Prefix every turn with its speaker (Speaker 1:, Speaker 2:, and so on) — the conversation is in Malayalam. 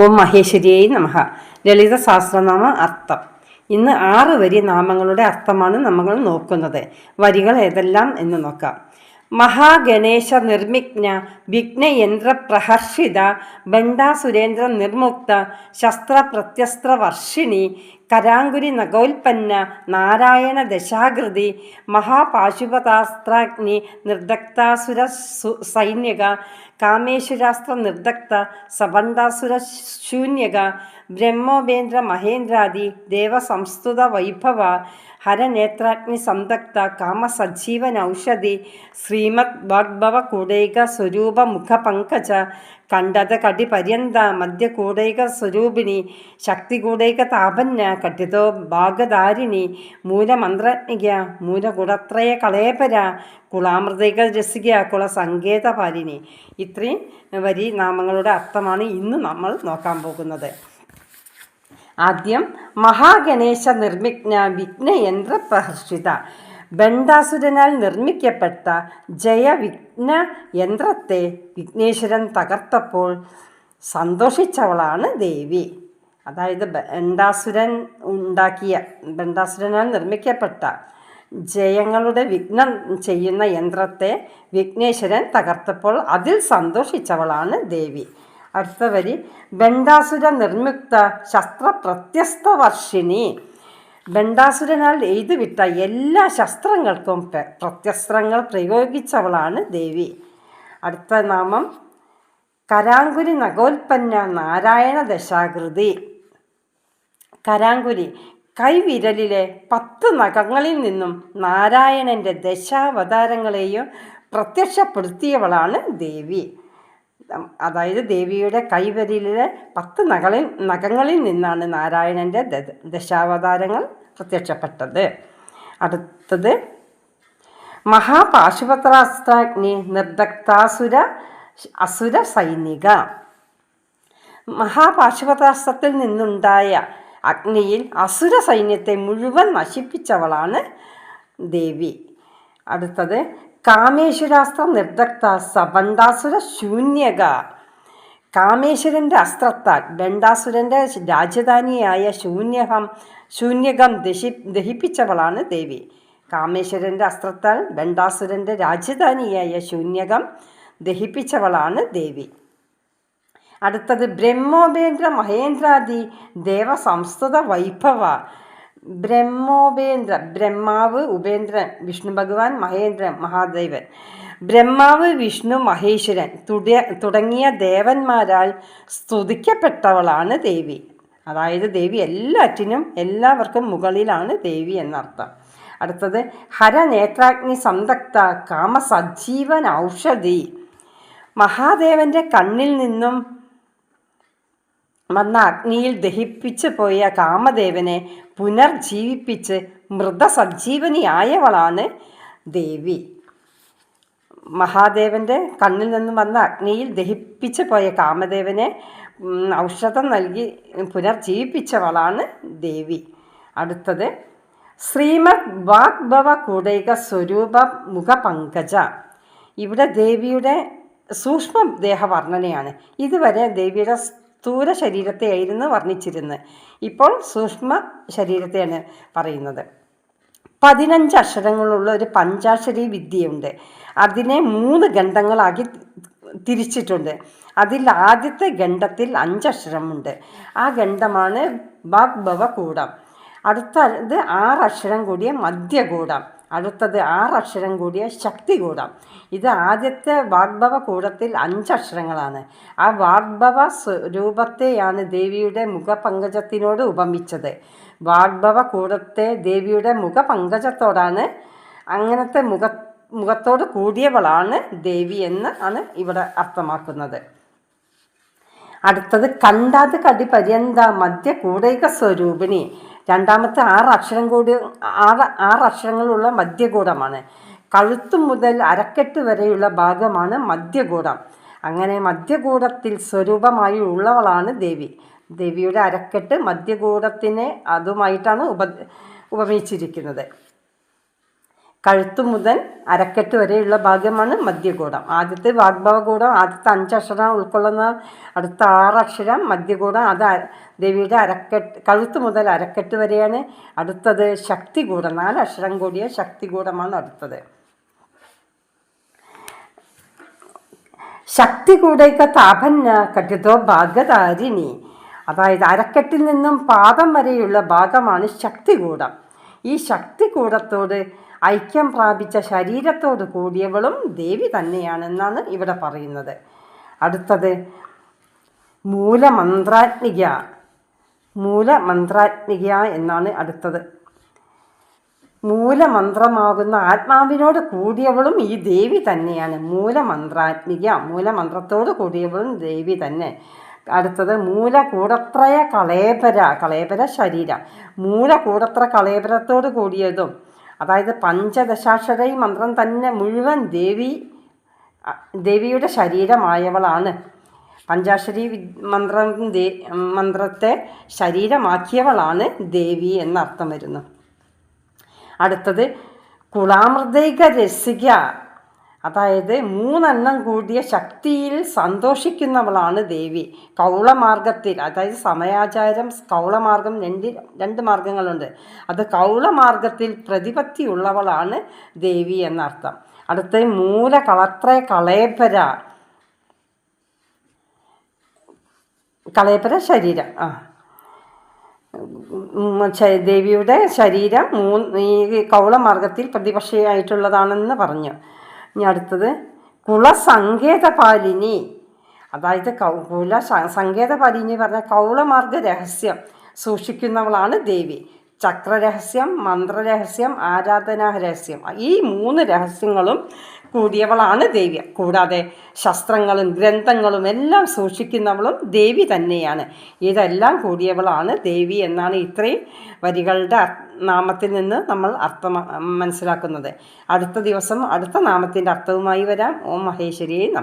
Speaker 1: ഓം മഹേശ്വരിയായി നമഃ. ലളിത സഹസ്രനാമ അർത്ഥം. ഇന്ന് 6 വരി നാമങ്ങളുടെ അർത്ഥമാണ് നമ്മൾ നോക്കുന്നത്. വരികൾ ഏതെല്ലാം എന്ന് നോക്കാം. മഹാഗണേശ നിർമ്മിജ്ഞ വിഘ്നയന്ത്ര പ്രഹർഷിത ബണ്ഡാസുരേന്ദ്ര നിർമുക്ത ശസ്ത്ര പ്രത്യസ്ത്ര വർഷിണി കരാങ്കുരി നഗോൽപ്പന്ന നാരായണ ദശാകൃതി മഹാപാശുപതാസ്ത്രാഗ്നി നിർദഗ്ധാസുര സൈന്യക കാമേശ്വരാസ്ത്ര നിർദഗ്ധ സബണ്ഡാസുര ശൂന്യക ബ്രഹ്മോപേന്ദ്ര മഹേന്ദ്രാദി ദേവസംസ്തുത വൈഭവ ഹരനേത്രാഗ്നി സംതക്ത കാമസജ്ജീവൻ ഔഷധി ശ്രീമദ് വാഗ്ഭവ കൂടൈക സ്വരൂപ മുഖപങ്കജ കണ്ടത കടി പര്യന്ത മധ്യ കൂടൈക സ്വരൂപിണി ശക്തി കൂടൈക താപന്യ കട്ടിതോ ഭാഗധാരിണി മൂലമന്ത്രജ്ഞ മൂലകുടത്രയ കളേപര കുളാമൃതൈക രസിക കുള സങ്കേതപാലിനി. ഇത്രയും വരി നാമങ്ങളുടെ അർത്ഥമാണ് ഇന്ന് നമ്മൾ നോക്കാൻ പോകുന്നത്. ആദ്യം മഹാഗണേശ നിർമ്മിജ്ഞ വിഘ്നയന്ത്ര പ്രഹർഷിത. ബണ്ഡാസുരനാൽ നിർമ്മിക്കപ്പെട്ട ജയവിഘ്ന യന്ത്രത്തെ വിഘ്നേശ്വരൻ തകർത്തപ്പോൾ സന്തോഷിച്ചവളാണ് ദേവി. അതായത് ബണ്ഡാസുരനാൽ നിർമ്മിക്കപ്പെട്ട ജയങ്ങളുടെ വിഘ്നം ചെയ്യുന്ന യന്ത്രത്തെ വിഘ്നേശ്വരൻ തകർത്തപ്പോൾ അതിൽ സന്തോഷിച്ചവളാണ് ദേവി. അടുത്ത വരി ബണ്ഡാസുര നിർമ്മുക്ത ശസ്ത്ര പ്രത്യസ്ത വർഷിണി. ബണ്ഡാസുരനാൽ എഴുതുവിട്ട എല്ലാ ശസ്ത്രങ്ങൾക്കും പ്രത്യസ്ത്രങ്ങൾ പ്രയോഗിച്ചവളാണ് ദേവി. അടുത്ത നാമം കരാങ്കുരി നഗോൽപ്പന്ന നാരായണ ദശാകൃതി. കരാങ്കുരി കൈവിരലിലെ 10 നഖങ്ങളിൽ നിന്നും നാരായണൻ്റെ ദശാവതാരങ്ങളെയും പ്രത്യക്ഷപ്പെടുത്തിയവളാണ് ദേവി. അതായത് ദേവിയുടെ കൈവിരലിലെ 10 നഖങ്ങളിൽ നിന്നാണ് നാരായണൻ്റെ ദശാവതാരങ്ങൾ പ്രത്യക്ഷപ്പെട്ടത്. അടുത്തത് മഹാപാശുപത്രാസ്ത്രാഗ്നി നിർദഗ്ധാസുര അസുര സൈനിക. മഹാപാശുപത്രാസ്ത്രത്തിൽ നിന്നുണ്ടായ അഗ്നിയിൽ അസുര സൈന്യത്തെ മുഴുവൻ നശിപ്പിച്ചവളാണ് ദേവി. അടുത്തത് കാമേശ്വരാസ്ത്ര നിർദഗ്ധ സബണ്ഡാസുര ശൂന്യക. കാമേശ്വരൻ്റെ അസ്ത്രത്താൽ ബണ്ഡാസുരൻ്റെ രാജധാനിയായ ശൂന്യകം ദഹിപ്പിച്ചവളാണ് ദേവി. കാമേശ്വരൻ്റെ അസ്ത്രത്താൽ ബണ്ഡാസുരൻ്റെ രാജധാനിയായ ശൂന്യകം ദഹിപ്പിച്ചവളാണ് ദേവി. അടുത്തത് ബ്രഹ്മോപേന്ദ്ര മഹേന്ദ്രാദി ദേവസംസ്തുത വൈഭവ. ബ്രഹ്മാവ് ഉപേന്ദ്രൻ വിഷ്ണു ഭഗവാൻ, മഹേന്ദ്രൻ മഹാദേവൻ. ബ്രഹ്മാവ് വിഷ്ണു മഹേശ്വരൻ തുടങ്ങിയ ദേവന്മാരാൽ സ്തുതിക്കപ്പെട്ടവളാണ് ദേവി. അതായത് ദേവി എല്ലാവർക്കും മുകളിലാണ് ദേവി എന്നർത്ഥം. അടുത്തത് ഹരനേത്രാഗ്നി സംതക്ത കാമസജ്ജീവൻ ഔഷധി. മഹാദേവൻ്റെ കണ്ണിൽ നിന്നും വന്ന അഗ്നിയിൽ ദഹിപ്പിച്ചു പോയ കാമദേവനെ പുനർജീവിപ്പിച്ച് മൃതസജ്ജീവനിയായവളാണ് ദേവി. മഹാദേവൻ്റെ കണ്ണിൽ നിന്നും വന്ന അഗ്നിയിൽ ദഹിപ്പിച്ചു പോയ കാമദേവനെ ഔഷധം നൽകി പുനർജീവിപ്പിച്ചവളാണ് ദേവി. അടുത്തത് ശ്രീമദ് വാഗ്ഭവ കൂടൈക സ്വരൂപ മുഖപങ്കജ. ഇവിടെ ദേവിയുടെ സൂക്ഷ്മ ദേഹവർണ്ണനയാണ്. ഇതുവരെ ദേവിയുടെ സ്ഥൂല ശരീരത്തെയായിരുന്നു വർണ്ണിച്ചിരുന്നത്. ഇപ്പോൾ സൂക്ഷ്മ ശരീരത്തെയാണ് പറയുന്നത്. 15 അക്ഷരങ്ങളുള്ള ഒരു പഞ്ചാക്ഷരി വിദ്യയുണ്ട്. അതിനെ 3 ഖണ്ഡങ്ങളാക്കി തിരിച്ചിട്ടുണ്ട്. അതിൽ ആദ്യത്തെ ഖണ്ഡത്തിൽ 5 അക്ഷരമുണ്ട്. ആ ഖണ്ഡമാണ് വാഗ്ഭവ കൂടം. അടുത്തത് 6 അക്ഷരം കൂടിയ മധ്യകൂടം. അടുത്തത് 6 അക്ഷരം കൂടിയ ശക്തികൂടം. ഇത് ആദ്യത്തെ വാഗ്ഭവ കൂടത്തിൽ 5 അക്ഷരങ്ങളാണ്. ആ വാഗ്ഭവ സ്വരൂപത്തെയാണ് ദേവിയുടെ മുഖപങ്കജത്തിനോട് ഉപമിച്ചത്. വാഗ്ഭവ കൂടത്തെ ദേവിയുടെ മുഖപങ്കജത്തോടാണ്, അങ്ങനത്തെ മുഖത്തോട് കൂടിയവളാണ് ദേവി എന്ന് ആണ് ഇവിടെ അർത്ഥമാക്കുന്നത്. അടുത്തത് കണ്ടാത് കടി പര്യന്ത മധ്യ കൂടൈക സ്വരൂപിണി. രണ്ടാമത്തെ 6 അക്ഷരങ്ങളുള്ള മധ്യകൂടമാണ്. കഴുത്തു മുതൽ അരക്കെട്ട് വരെയുള്ള ഭാഗമാണ് മധ്യകൂടം. അങ്ങനെ മധ്യകൂടത്തിൽ സ്വരൂപമായി ഉള്ളവളാണ് ദേവി. ദേവിയുടെ അരക്കെട്ട് മധ്യകൂടത്തിനെ അതുമായിട്ടാണ് ഉപമിച്ചിരിക്കുന്നത്. കഴുത്തു മുതൽ അരക്കെട്ട് വരെയുള്ള ഭാഗമാണ് മധ്യകൂടം. ആദ്യത്തെ വാഗ്ഭവകൂടം ആദ്യത്തെ 5 അക്ഷരം ഉൾക്കൊള്ളുന്ന, അടുത്ത 6 അക്ഷരം മധ്യകൂടം. അത് ദേവിയുടെ കഴുത്തു മുതൽ അരക്കെട്ട് വരെയാണ്. അടുത്തത് ശക്തികൂടം, 4 അക്ഷരം കൂടിയ ശക്തികൂടമാണ് അടുത്തത്. ശക്തികൂടൈക താപന്ന കഠിതോ ഭാഗധാരിണി. അതായത് അരക്കെട്ടിൽ നിന്നും പാദം വരെയുള്ള ഭാഗമാണ് ശക്തികൂടം. ഈ ശക്തികൂടത്തോട് ഐക്യം പ്രാപിച്ച ശരീരത്തോട് കൂടിയവളും ദേവി തന്നെയാണെന്നാണ് ഇവിടെ പറയുന്നത്. അടുത്തത് മൂലമന്ത്രാത്മിക എന്നാണ് അടുത്തത്. മൂലമന്ത്രമാകുന്ന ആത്മാവിനോട് കൂടിയവളും ഈ ദേവി തന്നെയാണ്. മൂലമന്ത്രത്തോട് കൂടിയവളും ദേവി തന്നെ. അടുത്തത് മൂലകൂടത്രയ കളേബര ശരീരം. മൂലകൂടത്ര കളേബരത്തോട് കൂടിയതും, അതായത് പഞ്ചദശാക്ഷരി മന്ത്രം തന്നെ മുഴുവൻ ദേവിയുടെ ശരീരമായവളാണ്. പഞ്ചാക്ഷരി മന്ത്രത്തെ ശരീരമാക്കിയവളാണ് ദേവി എന്നർത്ഥം വരുന്നു. അടുത്തത് കുളാമൃതൈക രസിക, അതായത് 3 എണ്ണം കൂടിയ ശക്തിയിൽ സന്തോഷിക്കുന്നവളാണ് ദേവി. കൗളമാർഗത്തിൽ, അതായത് സമയാചാരം കൗളമാർഗം, രണ്ട് മാർഗങ്ങളുണ്ട്. അത് കൗളമാർഗത്തിൽ പ്രതിപത്തിയുള്ളവളാണ് ദേവി എന്നർത്ഥം. അടുത്ത മൂലകളത്രേ കളേബര ശരീരം. ദേവിയുടെ ശരീരം ഈ കൗളമാർഗത്തിൽ പ്രതിപക്ഷയായിട്ടുള്ളതാണെന്ന് പറഞ്ഞു. ഇനി അടുത്തത് കുളസങ്കേതപാലിനി, അതായത് സങ്കേതപാലിനി പറഞ്ഞാൽ കൗളമാർഗ രഹസ്യം സൂക്ഷിക്കുന്നവളാണ് ദേവി. ചക്രരഹസ്യം, മന്ത്രരഹസ്യം, ആരാധനാ രഹസ്യം, ഈ 3 രഹസ്യങ്ങളും കൂടിയവളാണ് ദേവി. കൂടാതെ ശസ്ത്രങ്ങളും ഗ്രന്ഥങ്ങളും എല്ലാം സൂക്ഷിക്കുന്നവളും ദേവി തന്നെയാണ്. ഇതെല്ലാം കൂടിയവളാണ് ദേവി എന്നാണ് ഇത്രയും വരികളുടെ നാമത്തിൽ നിന്ന് നമ്മൾ അർത്ഥം മനസ്സിലാക്കുന്നത്. അടുത്ത ദിവസം അടുത്ത നാമത്തിൻ്റെ അർത്ഥവുമായി വരാം. ഓം മഹേശ്വരിയെ നമഃ.